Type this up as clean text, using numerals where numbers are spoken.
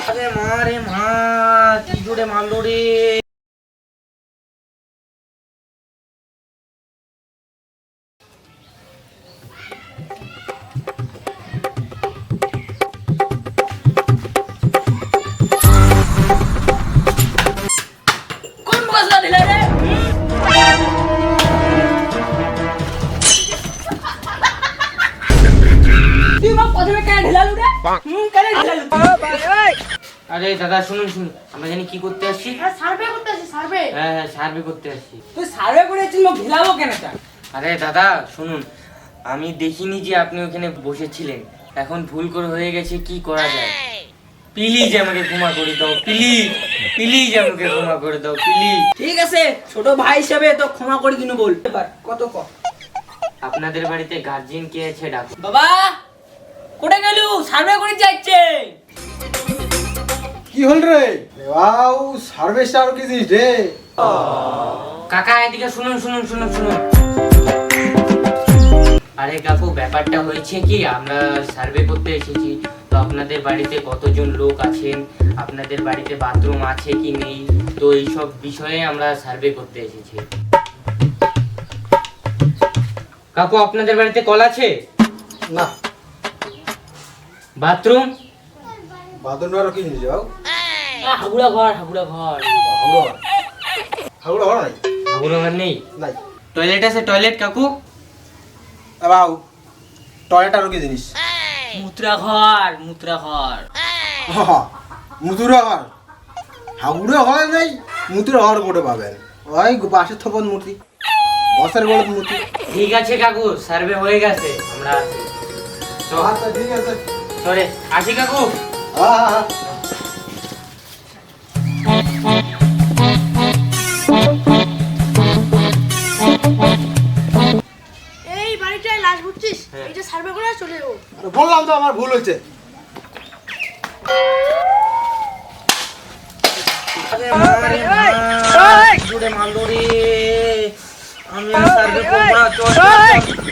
আরে মা রে মা, কি জোরে মারলো রে। কোন মশলা দিলে রে? তুই মা প্রথমে কেন ঢেলালু রে? কেন ঢেলালু? আরে দাদা শুনুন শুনুন, আমরা জানি কি করতে আসছি। সার্ভে করতে আসি, সার্ভে। হ্যাঁ হ্যাঁ, সার্ভে করতে আসছি। তুই সার্ভে করেছিস, মা ঢেলাবো কেন তা? আরে দাদা শুনুন, আমি দেখিনি যে আপনি ওখানে বসেছিলেন, এখন ভুল করে হয়ে গেছে, কি করা যায়? প্লিজ আমাকে ক্ষমা করে দাও, প্লিজ প্লিজ আমাকে ক্ষমা করে দাও প্লিজ। ঠিক আছে, ছোট ভাই হিসেবে তো ক্ষমা করে দিন বল। এবার কত ক? আপনাদের বাড়িতে গার্জিয়ান কে আছে ডাকো। বাবা কোথায় গেলু? সার্ভে করে যাচ্ছে। কি হল রে? বাউ সার্ভিসটা আর কি জিনিস রে? কাকা এদিকে শুনুন শুনুন শুনুন শুনুন। আরে কাকু, ব্যাপারটা হয়েছে কি, আমরা সার্ভে করতে এসেছি, তো আপনাদের বাড়িতে কতজন লোক আছেন, আপনাদের বাড়িতে বাথরুম আছে কি নেই, তো এইসব বিষয়ে আমরা সার্ভে করতে এসেছি। কাকু আপনাদের বাড়িতে কল আছে? না, বাথরুম? বাদনটা আর কি জিনিস বাউ? হাগুড়া ঘর, হাগুড়া ঘর। হাগুড়া হাগুড়া হল নাই? হাগুড়া ঘর নেই? নাই। টয়লেট আছে? টয়লেট কাকু? বাউ টয়লেট আর কি জিনিস? মুত্রা ঘর, মুত্রা ঘর। মুতুরা ঘর? হাগুড়া ঘর নাই, মুতুরা ঘর কোটে পাবেন? ওই বাসের থপন মূর্তি, বসের বড় মূর্তি। ঠিক আছে কাকু, সার্ভে হয়ে গেছে, আমরা আসি। তো আচ্ছা ঠিক আছে। সরে আসি কাকু। হ্যাঁ হ্যাঁ এই বাড়িটায় লাশ বুঝছিস? হ্যাঁ। এটা সার্ভে করে চলে যাবো। আরে বললাম তো আমার ভুল হয়েছে। আরে মা রে মা, কি জোরে মারলো রে। আমি আর সার্ভে করবো না, চল চল, চল।